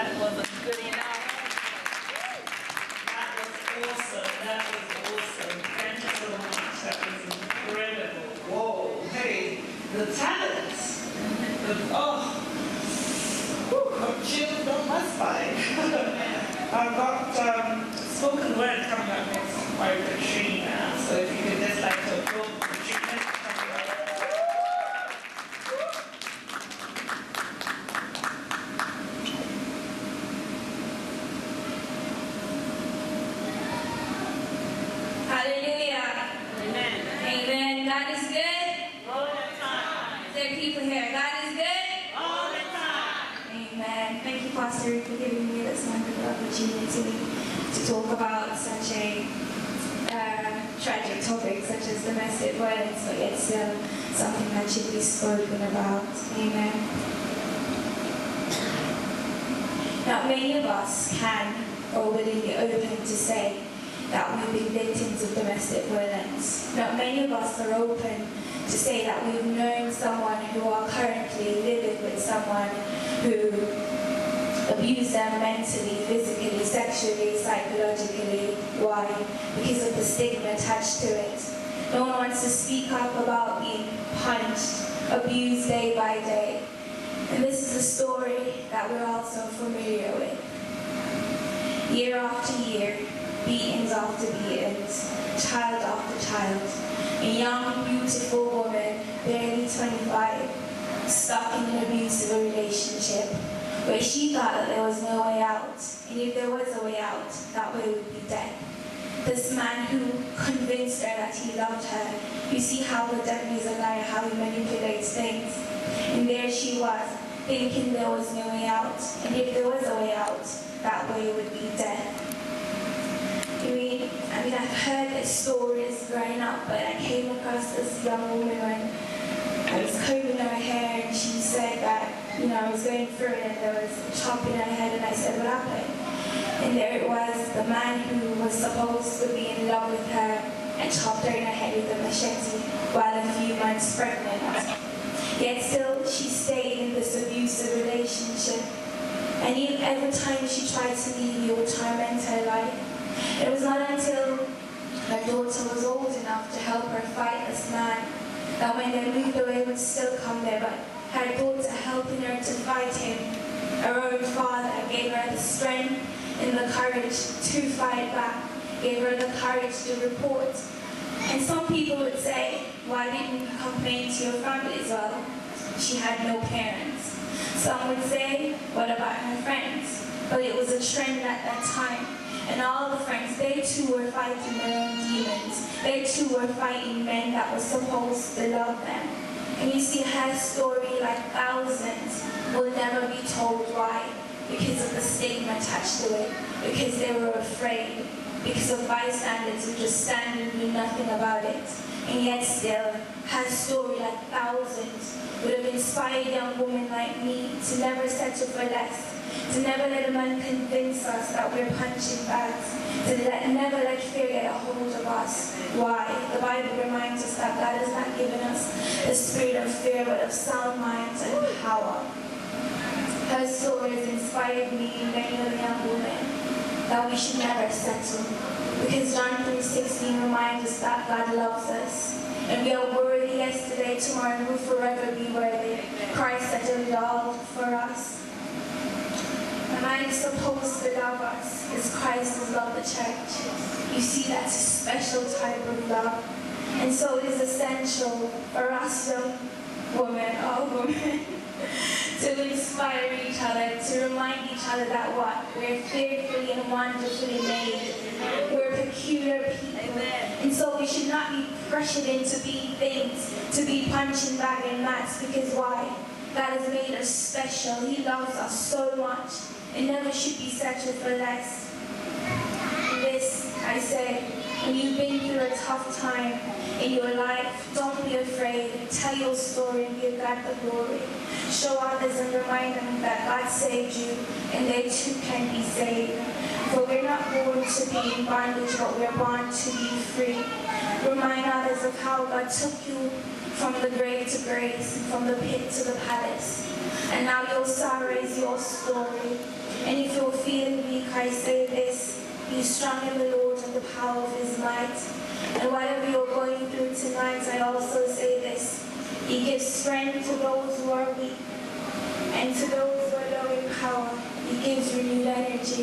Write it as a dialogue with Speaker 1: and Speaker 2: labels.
Speaker 1: that wasn't good enough.
Speaker 2: That was awesome. That was awesome. Thank you so much. That was incredible. Whoa. Hey, the talents. Oh, I'm chilled on my spine. I've got spoken word coming up next by Katrina. So if you could just like to applaud Katrina.
Speaker 3: Hallelujah.
Speaker 1: Amen.
Speaker 3: Amen. God is good.
Speaker 1: All the time.
Speaker 3: Is there people here? God is good.
Speaker 1: All the time.
Speaker 3: Amen. Thank you, Pastor, for giving me this wonderful opportunity to talk about such a tragic topic such as domestic violence, but yet still something that should be spoken about. Amen. Not many of us can or willing be open to say that we've been victims of domestic violence. Not many of us are open to say that we've known someone who are currently living with someone who abused them mentally, physically, sexually, psychologically. Why? Because of the stigma attached to it. No one wants to speak up about being punched, abused day by day. And this is a story that we're also familiar with. Year after year, beatings after beatings, child after child, a young, beautiful woman, barely 25, stuck in an abusive relationship where she thought that there was no way out, and if there was a way out, that way would be death. This man who convinced her that he loved her, you see how the devil is a liar, how he manipulates things, and there she was, thinking there was no way out, and if there was a way out, that way would be death. I've heard the stories growing up, but I came across this young woman when I was combing her hair, and she said that, I was going through it and there was a chop in her head, and I said, what happened? And there it was, the man who was supposed to be in love with her and chopped her in her head with a machete while a few months pregnant. Yet still, she stayed in this abusive relationship. And every time she tried to leave, it would torment her life. It was not until her daughter was old enough to help her fight this man that when they moved away would still come there, but her daughter helping her to fight him, her own father gave her the strength and the courage to fight back, gave her the courage to report. And some people would say, why didn't you complain to your family as well? She had no parents. Some would say, what about her friends? But it was a trend at that time. And all the friends, they too were fighting their own demons. They too were fighting men that were supposed to love them. And you see, her story, like thousands, will never be told. Why? Because of the stigma attached to it. Because they were afraid. Because of bystanders who just stand and do nothing about it. And yet still, her story, like thousands, would have inspired young women like me to never settle for less. To never let a man convince us that we're punching bags. To never let fear get a hold of us. Why? The Bible reminds us that God has not given us a spirit of fear, but of sound minds and power. Her story has inspired me and many other young women that we should never settle. Because John 3:16 reminds us that God loves us. And we are worthy yesterday, tomorrow, and will forever be worthy. Christ settled it all for us. A man is supposed to love us as Christ has loved the church. You see, that's a special type of love. And so it is essential for us young women, all women, to inspire each other, to remind each other that what? We're fearfully and wonderfully made. We're peculiar people.
Speaker 1: Amen.
Speaker 3: And so we should not be pressured into being things, to be punching bag and mats, because why? God has made us special. He loves us so much. It never should be settled for less. And this, I say, when you've been through a tough time in your life, don't be afraid. Tell your story and give God the glory. Show others and remind them that God saved you and they too can be saved. For we're not born to be in bondage, but we're born to be free. Remind others of how God took you from the grave to grace, from the pit to the palace. And now your sorrow is your story. And if you're feeling weak, I say this: be strong in the Lord and the power of his might. And whatever you're going through tonight, I also say this: he gives strength to those who are weak, and to those who are low in power, he gives renewed energy.